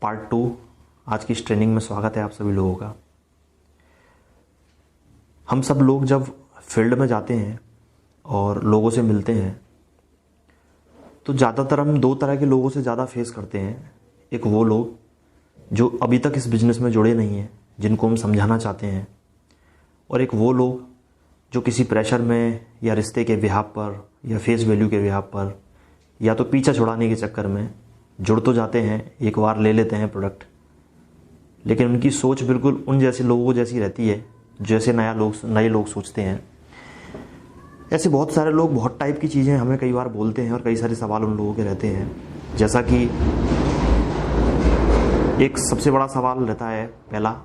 Part 2 आज की इस ट्रेनिंग में स्वागत है आप सभी लोगों का। हम सब लोग जब फील्ड में जाते हैं और लोगों से मिलते हैं तो ज़्यादातर हम दो तरह के लोगों से ज़्यादा फेस करते हैं। एक वो लोग जो अभी तक इस बिज़नेस में जुड़े नहीं हैं, जिनको हम समझाना चाहते हैं, और एक वो लोग जो किसी प्रेशर में या रिश्ते के बिहाफ पर या फेस वैल्यू के बिहाफ पर या तो पीछा छुड़ाने के चक्कर में जुड़ तो जाते हैं, एक बार ले लेते हैं प्रोडक्ट, लेकिन उनकी सोच बिल्कुल उन जैसे लोगों जैसी रहती है जैसे नए लोग सोचते हैं। ऐसे बहुत सारे लोग बहुत टाइप की चीज़ें हमें कई बार बोलते हैं और कई सारे सवाल उन लोगों के रहते हैं। जैसा कि एक सबसे बड़ा सवाल रहता है, पहला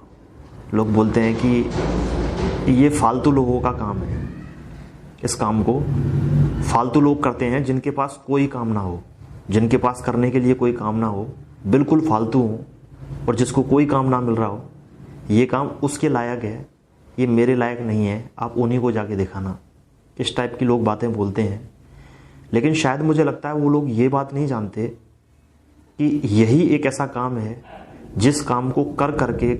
लोग बोलते हैं कि ये फालतू लोगों का काम है, इस काम को फालतू लोग करते हैं जिनके पास कोई काम ना हो, जिनके पास करने के लिए कोई काम ना हो, बिल्कुल फालतू हो और जिसको कोई काम ना मिल रहा हो। ये काम उसके लायक है, ये मेरे लायक नहीं है, आप उन्हीं को जाके दिखाना। इस टाइप की लोग बातें बोलते हैं। लेकिन शायद मुझे लगता है वो लोग ये बात नहीं जानते कि यही एक ऐसा काम है जिस काम को कर करके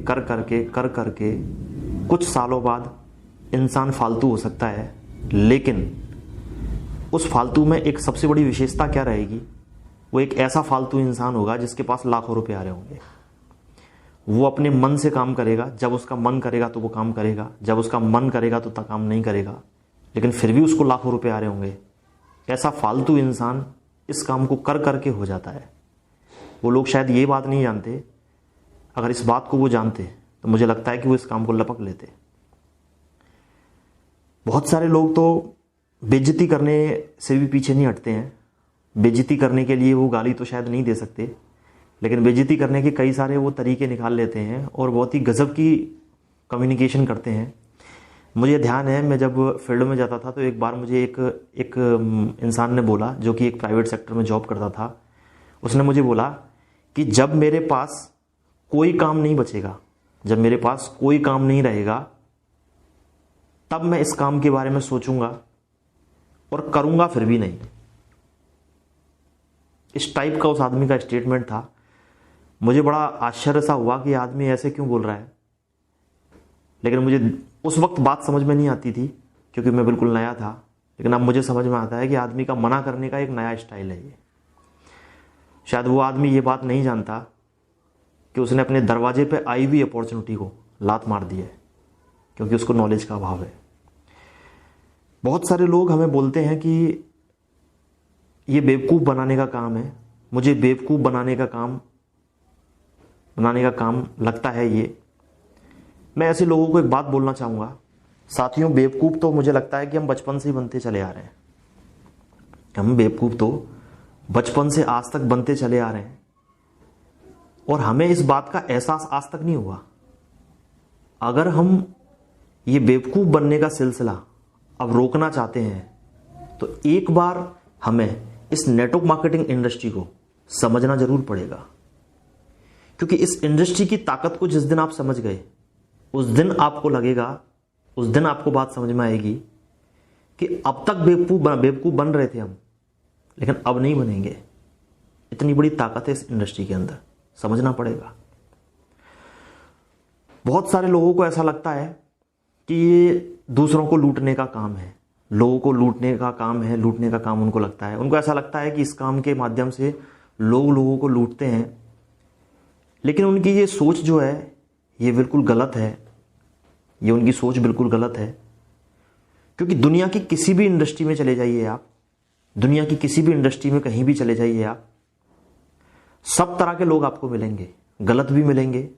कुछ सालों बाद इंसान फालतू हो सकता है। लेकिन उस फालतू में एक सबसे बड़ी विशेषता क्या रहेगी, वो एक ऐसा फालतू इंसान होगा जिसके पास लाखों रुपए आ रहे होंगे। वो अपने मन से काम करेगा, जब उसका मन करेगा तो वो काम करेगा, जब उसका मन करेगा तो काम नहीं करेगा, लेकिन फिर भी उसको लाखों रुपए आ रहे होंगे। ऐसा फालतू इंसान इस काम को कर करके हो जाता है। वो लोग शायद ये बात नहीं जानते। अगर इस बात को वो जानते तो मुझे लगता है कि वो इस काम को लपक लेते। बहुत सारे लोग तो बेइज्जती करने से भी पीछे नहीं हटते हैं। बेइज्जती करने के लिए वो गाली तो शायद नहीं दे सकते, लेकिन बेइज्जती करने के कई सारे वो तरीके निकाल लेते हैं और बहुत ही गजब की कम्युनिकेशन करते हैं। मुझे ध्यान है, मैं जब फील्ड में जाता था तो एक बार मुझे एक इंसान ने बोला, जो कि एक प्राइवेट सेक्टर में जॉब करता था। उसने मुझे बोला कि जब मेरे पास कोई काम नहीं बचेगा, जब मेरे पास कोई काम नहीं रहेगा, तब मैं इस काम के बारे में सोचूंगा और करूंगा फिर भी नहीं। इस टाइप का उस आदमी का स्टेटमेंट था। मुझे बड़ा आश्चर्य सा हुआ कि आदमी ऐसे क्यों बोल रहा है, लेकिन मुझे उस वक्त बात समझ में नहीं आती थी क्योंकि मैं बिल्कुल नया था। लेकिन अब मुझे समझ में आता है कि आदमी का मना करने का एक नया स्टाइल है ये। शायद वो आदमी ये बात नहीं जानता कि उसने अपने दरवाजे पे आई हुई अपॉर्चुनिटी को लात मार दी है, क्योंकि उसको नॉलेज का अभाव है। बहुत सारे लोग हमें बोलते हैं कि ये बेवकूफ़ बनाने का काम है, मुझे बेवकूफ़ बनाने का काम लगता है ये। मैं ऐसे लोगों को एक बात बोलना चाहूँगा, साथियों, बेवकूफ़ तो मुझे लगता है कि हम बचपन से ही बनते चले आ रहे हैं। हम बेवकूफ़ तो बचपन से आज तक बनते चले आ रहे हैं और हमें इस बात का एहसास आज तक नहीं हुआ। अगर हम ये बेवकूफ़ बनने का सिलसिला अब रोकना चाहते हैं तो एक बार हमें इस नेटवर्क मार्केटिंग इंडस्ट्री को समझना जरूर पड़ेगा। क्योंकि इस इंडस्ट्री की ताकत को जिस दिन आप समझ गए, उस दिन आपको लगेगा, उस दिन आपको बात समझ में आएगी कि अब तक बेवकूफ़ बन रहे थे हम, लेकिन अब नहीं बनेंगे। इतनी बड़ी ताकत है इस इंडस्ट्री के अंदर, समझना पड़ेगा। बहुत सारे लोगों को ऐसा लगता है कि ये दूसरों को लूटने का काम है, लोगों को लूटने का काम उनको लगता है। उनको ऐसा लगता है कि इस काम के माध्यम से लोग लोगों को लूटते हैं। लेकिन उनकी ये सोच जो है ये बिल्कुल गलत है। ये उनकी सोच बिल्कुल गलत है, क्योंकि दुनिया की किसी भी इंडस्ट्री में चले जाइए आप, दुनिया की किसी भी इंडस्ट्री में कहीं भी चले जाइए आप, सब तरह के लोग आपको मिलेंगे, गलत भी मिलेंगे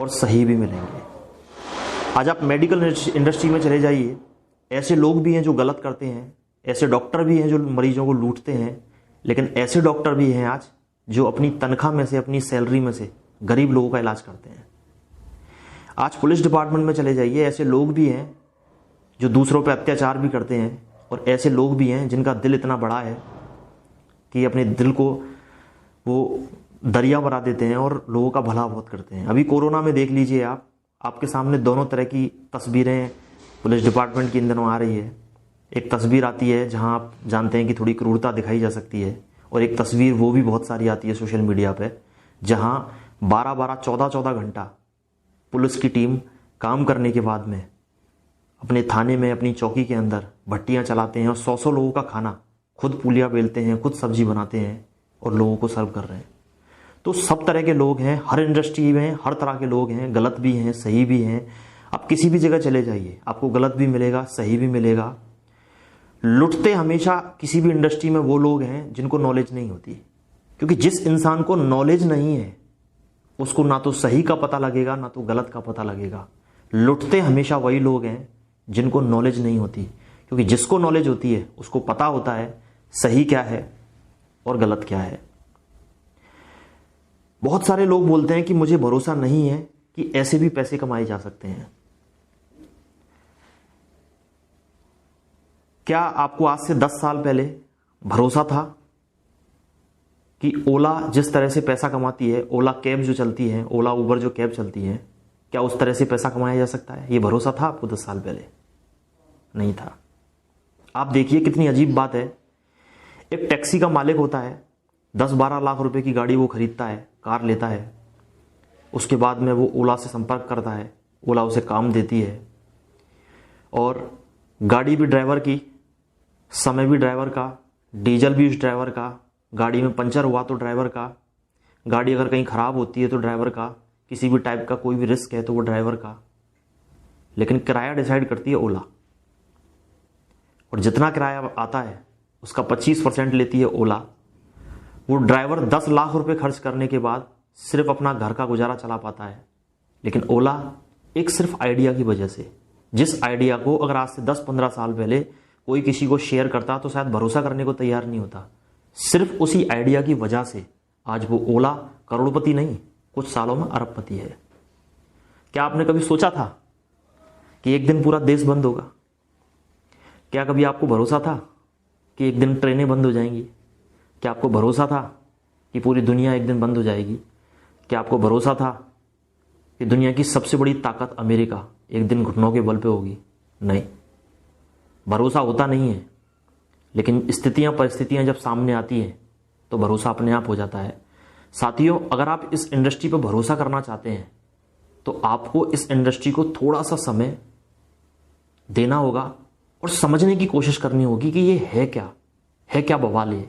और सही भी मिलेंगे। आज आप मेडिकल इंडस्ट्री में चले जाइए, ऐसे लोग भी हैं जो गलत करते हैं, ऐसे डॉक्टर भी हैं जो मरीजों को लूटते हैं, लेकिन ऐसे डॉक्टर भी हैं आज जो अपनी तनख्वाह में से, अपनी सैलरी में से गरीब लोगों का इलाज करते हैं। आज पुलिस डिपार्टमेंट में चले जाइए, ऐसे लोग भी हैं जो दूसरों पर अत्याचार भी करते हैं, और ऐसे लोग भी हैं जिनका दिल इतना बड़ा है कि अपने दिल को वो दरिया बना देते हैं और लोगों का भला बहुत करते हैं। अभी कोरोना में देख लीजिए आप, आपके सामने दोनों तरह की तस्वीरें पुलिस डिपार्टमेंट की इन दिनों आ रही है। एक तस्वीर आती है जहां आप जानते हैं कि थोड़ी क्रूरता दिखाई जा सकती है, और एक तस्वीर वो भी बहुत सारी आती है सोशल मीडिया पे जहां 12-12, 14-14 घंटा पुलिस की टीम काम करने के बाद में अपने थाने में, अपनी चौकी के अंदर भट्टियाँ चलाते हैं और 100-100 लोगों का खाना खुद पूलियाँ बेलते हैं, खुद सब्जी बनाते हैं और लोगों को सर्व कर रहे हैं। तो सब तरह के लोग हैं, हर इंडस्ट्री में हर तरह के लोग हैं, गलत भी हैं, सही भी हैं। आप किसी भी जगह चले जाइए, आपको गलत भी मिलेगा, सही भी मिलेगा। लुटते हमेशा किसी भी इंडस्ट्री में वो लोग हैं जिनको नॉलेज नहीं होती, क्योंकि जिस इंसान को नॉलेज नहीं है उसको ना तो सही का पता लगेगा ना तो गलत का पता लगेगा। लुटते हमेशा वही लोग हैं जिनको नॉलेज नहीं होती, क्योंकि जिसको नॉलेज होती है उसको पता होता है सही क्या है और गलत क्या है। बहुत सारे लोग बोलते हैं कि मुझे भरोसा नहीं है कि ऐसे भी पैसे कमाए जा सकते हैं। क्या आपको आज से 10 साल पहले भरोसा था कि ओला जिस तरह से पैसा कमाती है, ओला कैब जो चलती है, ओला उबर जो कैब चलती है, क्या उस तरह से पैसा कमाया जा सकता है? ये भरोसा था आपको 10 साल पहले? नहीं था। आप देखिए कितनी अजीब बात है। एक टैक्सी का मालिक होता है, 10-12 लाख रुपए की गाड़ी वो खरीदता है, कार लेता है, उसके बाद में वो ओला से संपर्क करता है, ओला उसे काम देती है और गाड़ी भी ड्राइवर की, समय भी ड्राइवर का, डीजल भी उस ड्राइवर का, गाड़ी में पंचर हुआ तो ड्राइवर का, गाड़ी अगर कहीं ख़राब होती है तो ड्राइवर का, किसी भी टाइप का कोई भी रिस्क है तो वो ड्राइवर का। लेकिन किराया डिसाइड करती है ओला, और जितना किराया आता है उसका 25% लेती है ओला। वो ड्राइवर 10 लाख रुपए खर्च करने के बाद सिर्फ अपना घर का गुजारा चला पाता है। लेकिन ओला एक सिर्फ आइडिया की वजह से, जिस आइडिया को अगर आज से 10-15 साल पहले कोई किसी को शेयर करता तो शायद भरोसा करने को तैयार नहीं होता, सिर्फ उसी आइडिया की वजह से आज वो ओला करोड़पति नहीं, कुछ सालों में अरबपति है। क्या आपने कभी सोचा था कि एक दिन पूरा देश बंद होगा? क्या कभी आपको भरोसा था कि एक दिन ट्रेनें बंद हो जाएंगी? क्या आपको भरोसा था कि पूरी दुनिया एक दिन बंद हो जाएगी? क्या आपको भरोसा था कि दुनिया की सबसे बड़ी ताकत अमेरिका एक दिन घुटनों के बल पे होगी? नहीं, भरोसा होता नहीं है। लेकिन स्थितियां, परिस्थितियां जब सामने आती हैं तो भरोसा अपने आप हो जाता है। साथियों, अगर आप इस इंडस्ट्री पर भरोसा करना चाहते हैं तो आपको इस इंडस्ट्री को थोड़ा सा समय देना होगा और समझने की कोशिश करनी होगी कि ये है क्या बवाल है।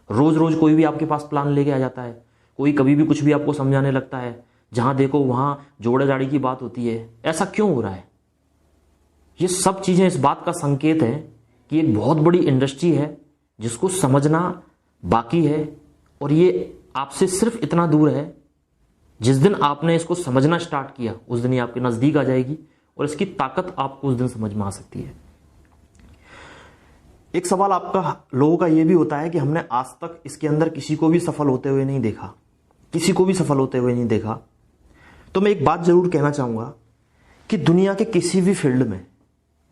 रोज रोज कोई भी आपके पास प्लान लेके आ जाता है, कोई कभी भी कुछ भी आपको समझाने लगता है, जहां देखो वहां जोड़े जाड़ी की बात होती है। ऐसा क्यों हो रहा है? ये सब चीजें इस बात का संकेत है कि एक बहुत बड़ी इंडस्ट्री है जिसको समझना बाकी है, और ये आपसे सिर्फ इतना दूर है, जिस दिन आपने इसको समझना स्टार्ट किया उस दिन ये आपके नजदीक आ जाएगी और इसकी ताकत आपको उस दिन समझ में आ सकती है। एक सवाल आपका, लोगों का यह भी होता है कि हमने आज तक इसके अंदर किसी को भी सफल होते हुए नहीं देखा, किसी को भी सफल होते हुए नहीं देखा। तो मैं एक बात जरूर कहना चाहूंगा कि दुनिया के किसी भी फील्ड में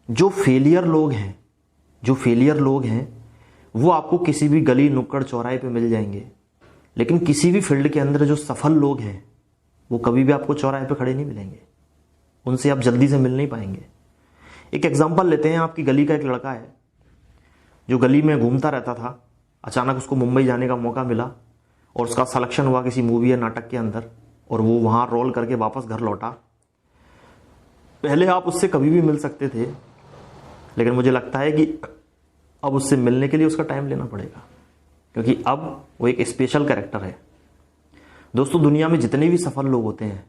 जो फेलियर लोग हैं वो आपको किसी भी गली नुक्कड़ चौराहे पे मिल जाएंगे। लेकिन किसी भी फील्ड के अंदर जो सफल लोग हैं वो कभी भी आपको चौराहे पे खड़े नहीं मिलेंगे, उनसे आप जल्दी से मिल नहीं पाएंगे। एक एग्जांपल लेते हैं, आपकी गली का एक लड़का है जो गली में घूमता रहता था, अचानक उसको मुंबई जाने का मौका मिला और उसका सिलेक्शन हुआ किसी मूवी या नाटक के अंदर और वो वहाँ रोल करके वापस घर लौटा। पहले आप उससे कभी भी मिल सकते थे, लेकिन मुझे लगता है कि अब उससे मिलने के लिए उसका टाइम लेना पड़ेगा, क्योंकि अब वो एक स्पेशल कैरेक्टर है। दोस्तों, दुनिया में जितने भी सफल लोग होते हैं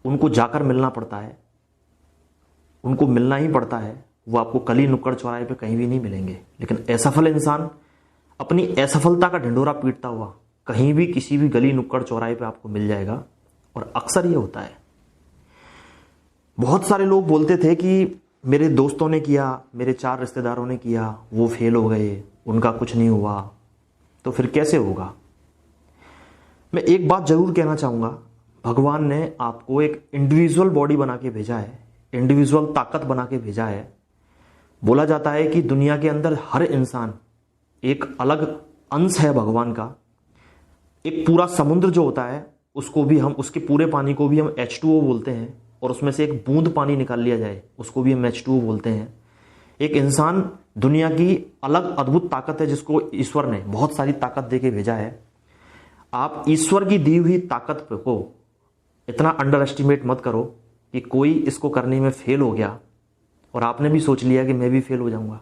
उनको जाकर मिलना पड़ता है, उनको मिलना ही पड़ता है। वो आपको कली नुक्कड़ चौराहे पे कहीं भी नहीं मिलेंगे। लेकिन असफल इंसान अपनी असफलता का ढिंढोरा पीटता हुआ कहीं भी किसी भी गली नुक्कड़ चौराहे पे आपको मिल जाएगा, और अक्सर ये होता है। बहुत सारे लोग बोलते थे कि मेरे दोस्तों ने किया, मेरे 4 रिश्तेदारों ने किया, वो फेल हो गए, उनका कुछ नहीं हुआ, तो फिर कैसे होगा? मैं एक बात जरूर कहना चाहूँगा, भगवान ने आपको एक इंडिविजुअल बॉडी बना के भेजा है, इंडिविजुअल ताकत बना के भेजा है। बोला जाता है कि दुनिया के अंदर हर इंसान एक अलग अंश है भगवान का। एक पूरा समुद्र जो होता है उसको भी हम, उसके पूरे पानी को भी हम H2O बोलते हैं, और उसमें से एक बूंद पानी निकाल लिया जाए उसको भी हम H2O बोलते हैं। एक इंसान दुनिया की अलग अद्भुत ताकत है जिसको ईश्वर ने बहुत सारी ताकत दे के भेजा है। आप ईश्वर की दी हुई ताकत को इतना अंडर एस्टिमेट मत करो कि कोई इसको करने में फेल हो गया और आपने भी सोच लिया कि मैं भी फेल हो जाऊंगा।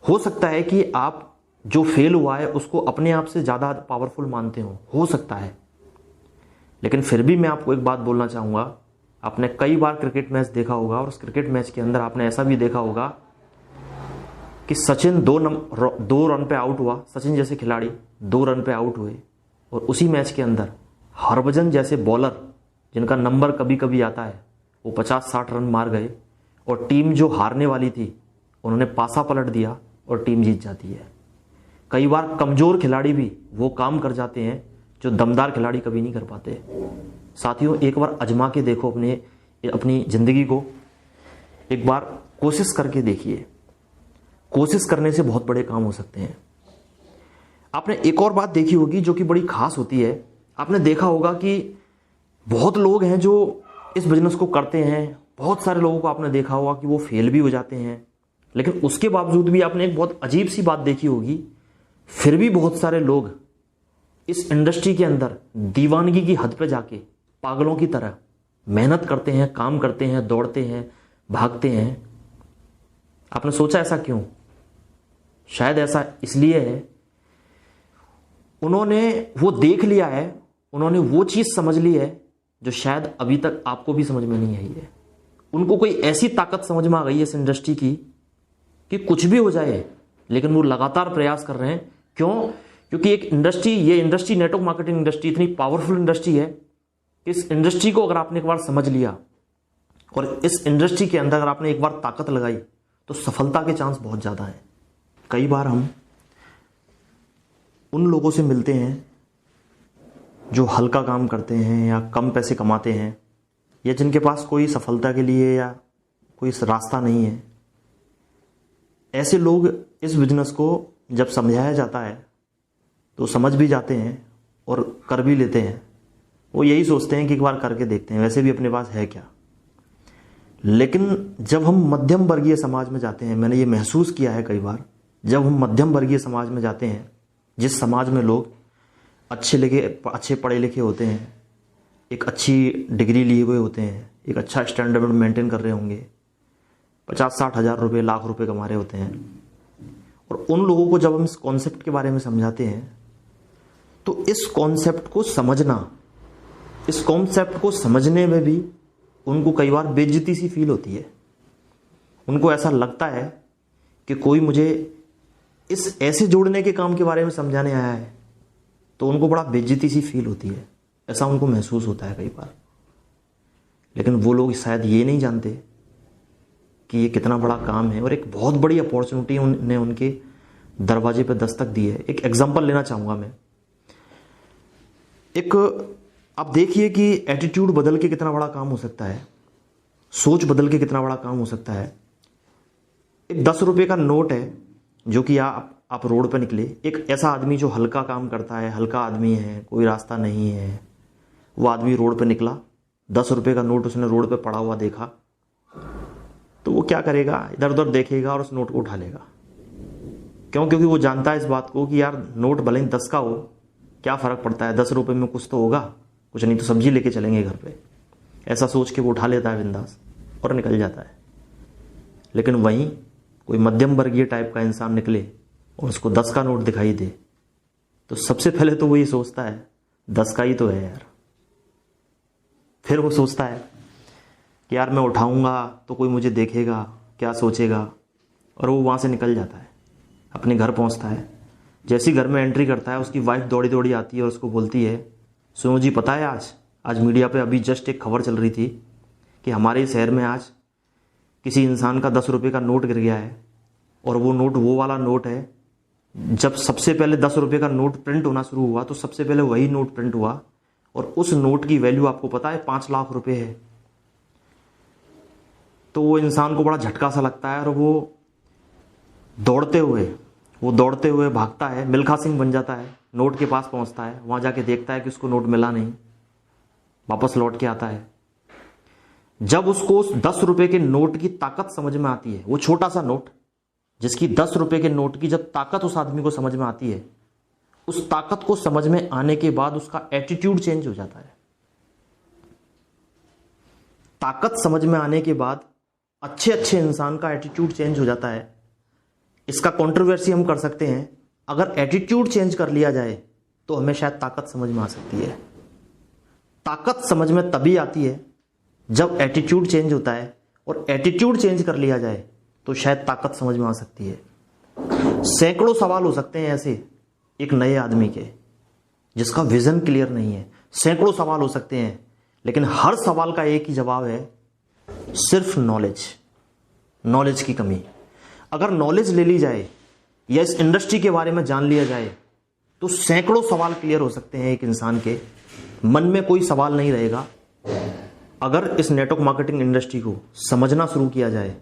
हो सकता है कि आप जो फेल हुआ है उसको अपने आप से ज़्यादा पावरफुल मानते हो सकता है। लेकिन फिर भी मैं आपको एक बात बोलना चाहूँगा, आपने कई बार क्रिकेट मैच देखा होगा और उस क्रिकेट मैच के अंदर आपने ऐसा भी देखा होगा कि सचिन 2 रन पे आउट हुआ, सचिन जैसे खिलाड़ी 2 रन पे आउट हुए और उसी मैच के अंदर हरभजन जैसे बॉलर जिनका नंबर कभी कभी आता है वो 50-60 रन मार गए और टीम जो हारने वाली थी उन्होंने पासा पलट दिया और टीम जीत जाती है। कई बार कमज़ोर खिलाड़ी भी वो काम कर जाते हैं जो दमदार खिलाड़ी कभी नहीं कर पाते। साथियों, एक बार आजमा के देखो अपनी ज़िंदगी को, एक बार कोशिश करके देखिए। कोशिश करने से बहुत बड़े काम हो सकते हैं। आपने एक और बात देखी होगी जो कि बड़ी खास होती है। आपने देखा होगा कि बहुत लोग हैं जो इस बिजनेस को करते हैं, बहुत सारे लोगों को आपने देखा होगा कि वो फेल भी हो जाते हैं, लेकिन उसके बावजूद भी आपने एक बहुत अजीब सी बात देखी होगी, फिर भी बहुत सारे लोग इस इंडस्ट्री के अंदर दीवानगी की हद पे जाके पागलों की तरह मेहनत करते हैं, काम करते हैं, दौड़ते हैं, भागते हैं। आपने सोचा ऐसा क्यों? शायद ऐसा इसलिए है, उन्होंने वो देख लिया है, उन्होंने वो चीज़ समझ ली है जो शायद अभी तक आपको भी समझ में नहीं आई है। उनको कोई ऐसी ताकत समझ में आ गई है इस इंडस्ट्री की कि कुछ भी हो जाए, लेकिन वो लगातार प्रयास कर रहे हैं। क्यों? क्योंकि ये इंडस्ट्री नेटवर्क मार्केटिंग इंडस्ट्री इतनी पावरफुल इंडस्ट्री है कि इस इंडस्ट्री को अगर आपने एक बार समझ लिया और इस इंडस्ट्री के अंदर अगर आपने एक बार ताकत लगाई तो सफलता के चांस बहुत ज़्यादा हैं। कई बार हम उन लोगों से मिलते हैं जो हल्का काम करते हैं या कम पैसे कमाते हैं या जिनके पास कोई सफलता के लिए या कोई रास्ता नहीं है। ऐसे लोग इस बिजनेस को जब समझाया जाता है तो समझ भी जाते हैं और कर भी लेते हैं। वो यही सोचते हैं कि एक बार करके देखते हैं, वैसे भी अपने पास है क्या। लेकिन जब हम मध्यम वर्गीय समाज में जाते हैं, मैंने ये महसूस किया है कई बार, जब हम मध्यम वर्गीय समाज में जाते हैं, जिस समाज में लोग अच्छे पढ़े लिखे होते हैं, एक अच्छी डिग्री लिए हुए होते हैं, एक अच्छा स्टैंडर्ड मेंटेन कर रहे होंगे, 50-60 हज़ार रुपये, लाख रुपए कमा रहे होते हैं, और उन लोगों को जब हम इस कॉन्सेप्ट के बारे में समझाते हैं तो इस कॉन्सेप्ट को समझने में भी उनको कई बार बेइज्जती सी फील होती है। उनको ऐसा लगता है कि कोई मुझे इस ऐसे जोड़ने के काम के बारे में समझाने आया है, तो उनको बड़ा बेइज्जती सी फील होती है। ऐसा उनको महसूस होता है कई बार। लेकिन वो लोग शायद ये नहीं जानते कि ये कितना बड़ा काम है और एक बहुत बड़ी अपॉर्चुनिटी ने उनके दरवाजे पर दस्तक दी है। एक एग्जांपल लेना चाहूँगा मैं। आप देखिए कि एटीट्यूड बदल के कितना बड़ा काम हो सकता है, सोच बदल के कितना बड़ा काम हो सकता है। एक 10 रुपये का नोट है जो कि आप रोड पर निकले, एक ऐसा आदमी जो हल्का काम करता है, हल्का आदमी है, कोई रास्ता नहीं है, वो आदमी रोड पर निकला, 10 रुपये का नोट उसने रोड पर पड़ा हुआ देखा, तो वो क्या करेगा? इधर उधर देखेगा और उस नोट को उठा लेगा। क्यों? क्योंकि वो जानता है इस बात को कि यार नोट भले ही 10 का हो, क्या फ़र्क पड़ता है, 10 रुपये में कुछ तो होगा, कुछ नहीं तो सब्जी लेके चलेंगे घर पे। ऐसा सोच के वो उठा लेता है बिंदास और निकल जाता है। लेकिन वहीं कोई मध्यम वर्गीय टाइप का इंसान निकले और उसको 10 का नोट दिखाई दे तो सबसे पहले तो वो ये सोचता है 10 का ही तो है यार। फिर वो सोचता है कि यार मैं उठाऊंगा तो कोई मुझे देखेगा, क्या सोचेगा, और वो वहाँ से निकल जाता है, अपने घर पहुँचता है। जैसी घर में एंट्री करता है उसकी वाइफ दौड़ी दौड़ी आती है और उसको बोलती है, सुनो जी, पता है आज मीडिया पे अभी जस्ट एक खबर चल रही थी कि हमारे शहर में आज किसी इंसान का 10 रुपये का नोट गिर गया है, और वो नोट वो वाला नोट है जब सबसे पहले 10 रुपये का नोट प्रिंट होना शुरू हुआ तो सबसे पहले वही नोट प्रिंट हुआ, और उस नोट की वैल्यू आपको पता है 5 लाख रुपए है। तो वो इंसान को बड़ा झटका सा लगता है और वो दौड़ते हुए भागता है, मिल्खा सिंह बन जाता है, नोट के पास पहुंचता है, वहां जाके देखता है कि उसको नोट मिला नहीं, वापस लौट के आता है। जब उसको उस 10 रुपए के नोट की ताकत समझ में आती है, वो छोटा सा नोट जिसकी 10 रुपए के नोट की जब ताकत उस आदमी को समझ में आती है, उस ताकत को समझ में आने के बाद उसका एटीट्यूड चेंज हो जाता है। ताकत समझ में आने के बाद अच्छे अच्छे इंसान का एटीट्यूड चेंज हो जाता है। इसका कंट्रोवर्सी हम कर सकते हैं, अगर एटीट्यूड चेंज कर लिया जाए तो हमें शायद ताकत समझ में आ सकती है। ताकत समझ में तभी आती है जब एटीट्यूड चेंज होता है, और एटीट्यूड चेंज कर लिया जाए तो शायद ताकत समझ में आ सकती है। सैकड़ों सवाल हो सकते हैं ऐसे एक नए आदमी के जिसका विजन क्लियर नहीं है, सैकड़ों सवाल हो सकते हैं, लेकिन हर सवाल का एक ही जवाब है, सिर्फ नॉलेज की कमी। अगर नॉलेज ले ली जाए या इस इंडस्ट्री के बारे में जान लिया जाए तो सैकड़ों सवाल क्लियर हो सकते हैं एक इंसान के, मन में कोई सवाल नहीं रहेगा। अगर इस नेटवर्क मार्केटिंग इंडस्ट्री को समझना शुरू किया जाए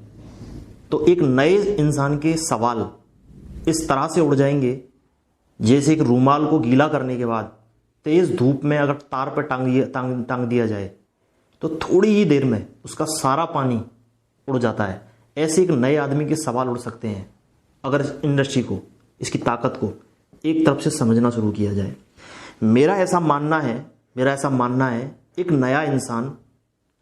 तो एक नए इंसान के सवाल इस तरह से उड़ जाएंगे जैसे एक रूमाल को गीला करने के बाद तेज धूप में अगर तार पर टांग दिया जाए तो थोड़ी ही देर में उसका सारा पानी उड़ जाता है। ऐसे एक नए आदमी के सवाल उड़ सकते हैं अगर इस इंडस्ट्री को, इसकी ताकत को एक तरफ से समझना शुरू किया जाए। मेरा ऐसा मानना है एक नया इंसान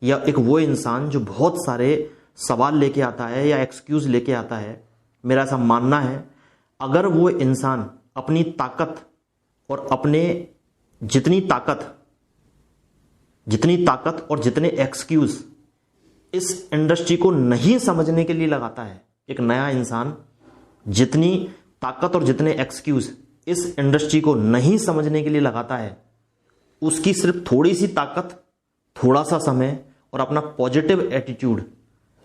या एक वो इंसान जो बहुत सारे सवाल लेके आता है या एक्सक्यूज लेके आता है, मेरा ऐसा मानना है अगर वो इंसान अपनी ताकत और अपने जितनी ताकत और जितने एक्सक्यूज इस इंडस्ट्री को नहीं समझने के लिए लगाता है, एक नया इंसान जितनी ताकत और जितने एक्सक्यूज इस इंडस्ट्री को नहीं समझने के लिए लगाता है, उसकी सिर्फ थोड़ी सी ताकत, थोड़ा सा समय और अपना पॉजिटिव एटीट्यूड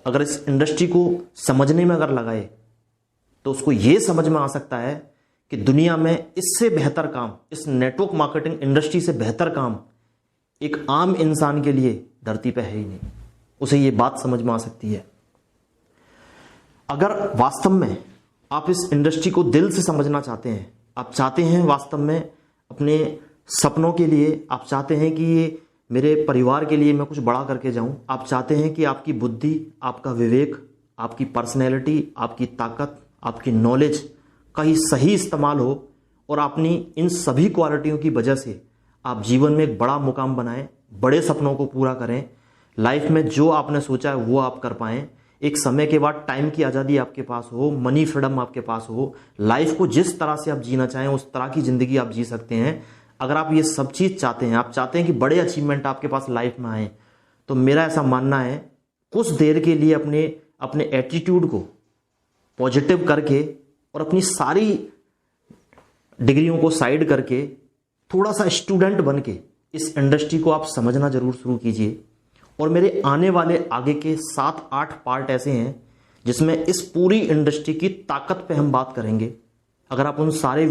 अगर इस इंडस्ट्री को समझने में अगर लगाए तो उसको यह समझ में आ सकता है कि दुनिया में इससे बेहतर काम, इस नेटवर्क मार्केटिंग इंडस्ट्री से बेहतर काम एक आम इंसान के लिए धरती पे है ही नहीं। उसे ये बात समझ में आ सकती है। अगर वास्तव में आप इस इंडस्ट्री को दिल से समझना चाहते हैं, आप चाहते हैं वास्तव में अपने सपनों के लिए, आप चाहते हैं कि ये मेरे परिवार के लिए मैं कुछ बड़ा करके जाऊं, आप चाहते हैं कि आपकी बुद्धि, आपका विवेक, आपकी पर्सनैलिटी, आपकी ताकत, आपकी नॉलेज का ही सही इस्तेमाल हो और अपनी इन सभी क्वालिटियों की वजह से आप जीवन में एक बड़ा मुकाम बनाएं, बड़े सपनों को पूरा करें, लाइफ में जो आपने सोचा है वो आप कर पाएं, एक समय के बाद टाइम की आज़ादी आपके पास हो, मनी फ्रीडम आपके पास हो, लाइफ को जिस तरह से आप जीना चाहें उस तरह की ज़िंदगी आप जी सकते हैं। अगर आप ये सब चीज़ चाहते हैं, आप चाहते हैं कि बड़े अचीवमेंट आपके पास लाइफ में आए, तो मेरा ऐसा मानना है कुछ देर के लिए अपने एटीट्यूड को पॉजिटिव करके और अपनी सारी डिग्रियों को साइड करके थोड़ा सा स्टूडेंट बन के इस इंडस्ट्री को आप समझना जरूर शुरू कीजिए। और मेरे आने वाले आगे के 7-8 पार्ट ऐसे हैं जिसमें इस पूरी इंडस्ट्री की ताकत पे हम बात करेंगे। अगर आप उन सारे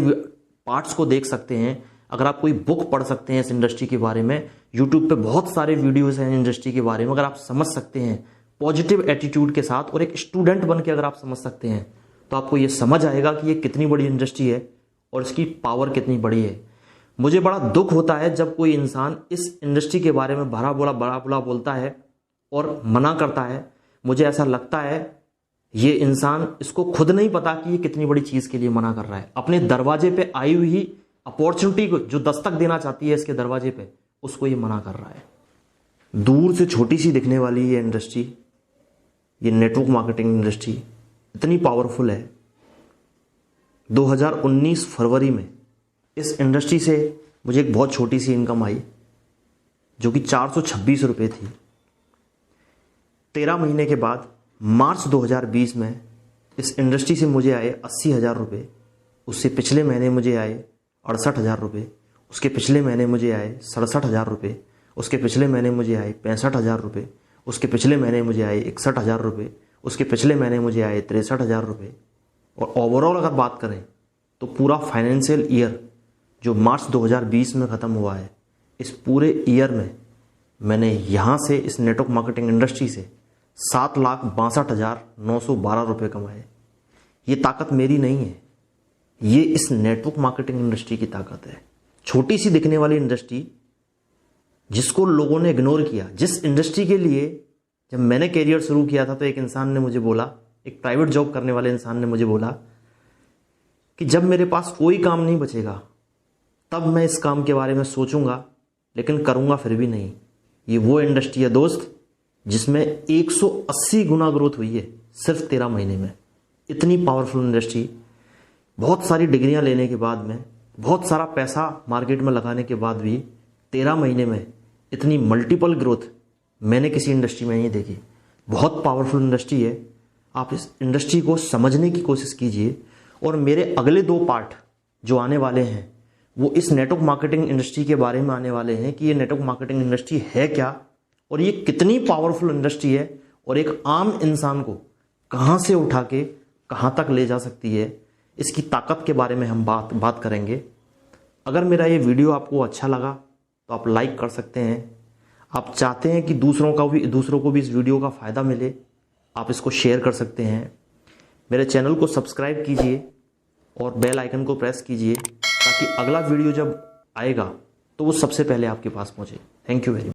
पार्ट्स को देख सकते हैं, अगर आप कोई बुक पढ़ सकते हैं इस इंडस्ट्री के बारे में, यूट्यूब पे बहुत सारे वीडियोस हैं इंडस्ट्री के बारे में, अगर आप समझ सकते हैं पॉजिटिव एटीट्यूड के साथ और एक स्टूडेंट बन के अगर आप समझ सकते हैं, तो आपको ये समझ आएगा कि ये कितनी बड़ी इंडस्ट्री है और इसकी पावर कितनी बड़ी है। मुझे बड़ा दुख होता है जब कोई इंसान इस इंडस्ट्री के बारे में बड़ा बुरा बोलता है और मना करता है। मुझे ऐसा लगता है ये इंसान, इसको खुद नहीं पता कि ये कितनी बड़ी चीज़ के लिए मना कर रहा है। अपने दरवाजे पे आई हुई अपॉर्चुनिटी को जो दस्तक देना चाहती है इसके दरवाजे पे, उसको ये मना कर रहा है। दूर से छोटी सी दिखने वाली ये इंडस्ट्री, ये नेटवर्क मार्केटिंग इंडस्ट्री इतनी पावरफुल है। 2019 फरवरी में इस इंडस्ट्री से मुझे एक बहुत छोटी सी इनकम आई जो कि 426 रुपये थी। 13 महीने के बाद मार्च 2020 में इस इंडस्ट्री से मुझे आए 80,000 रुपये। उससे पिछले महीने मुझे आए 68,000 रुपये। उसके पिछले महीने मुझे आए 67,000 रुपये। उसके पिछले महीने मुझे आए 65,000 रुपये। उसके पिछले महीने मुझे आए 61,000 रुपये। उसके पिछले महीने मुझे आए 63,000 रुपये। और ओवरऑल अगर बात करें तो पूरा फाइनेंशियल ईयर जो मार्च 2020 में ख़त्म हुआ है, इस पूरे ईयर में मैंने यहाँ से इस नेटवर्क मार्केटिंग इंडस्ट्री से 7,62,912 रुपये कमाए। ये ताकत मेरी नहीं है, ये इस नेटवर्क मार्केटिंग इंडस्ट्री की ताकत है। छोटी सी दिखने वाली इंडस्ट्री जिसको लोगों ने इग्नोर किया, जिस इंडस्ट्री के लिए जब मैंने करियर शुरू किया था तो एक इंसान ने मुझे बोला, एक प्राइवेट जॉब करने वाले इंसान ने मुझे बोला कि जब मेरे पास कोई काम नहीं बचेगा तब मैं इस काम के बारे में सोचूंगा, लेकिन करूंगा फिर भी नहीं। ये वो इंडस्ट्री है दोस्त जिसमें 180 गुना ग्रोथ हुई है सिर्फ 13 महीने में। इतनी पावरफुल इंडस्ट्री, बहुत सारी डिग्रियां लेने के बाद में, बहुत सारा पैसा मार्केट में लगाने के बाद भी 13 महीने में इतनी मल्टीपल ग्रोथ मैंने किसी इंडस्ट्री में नहीं देखी। बहुत पावरफुल इंडस्ट्री है। आप इस इंडस्ट्री को समझने की कोशिश कीजिए। और मेरे अगले 2 पार्ट जो आने वाले हैं वो इस नेटवर्क मार्केटिंग इंडस्ट्री के बारे में आने वाले हैं कि ये नेटवर्क मार्केटिंग इंडस्ट्री है क्या और ये कितनी पावरफुल इंडस्ट्री है और एक आम इंसान को कहाँ से उठा के कहाँ तक ले जा सकती है। इसकी ताकत के बारे में हम बात करेंगे। अगर मेरा ये वीडियो आपको अच्छा लगा तो आप लाइक कर सकते हैं। आप चाहते हैं कि दूसरों को भी इस वीडियो का फ़ायदा मिले, आप इसको शेयर कर सकते हैं। मेरे चैनल को सब्सक्राइब कीजिए और बेल आइकन को प्रेस कीजिए ताकि अगला वीडियो जब आएगा तो वो सबसे पहले आपके पास पहुंचे। Thank you very much.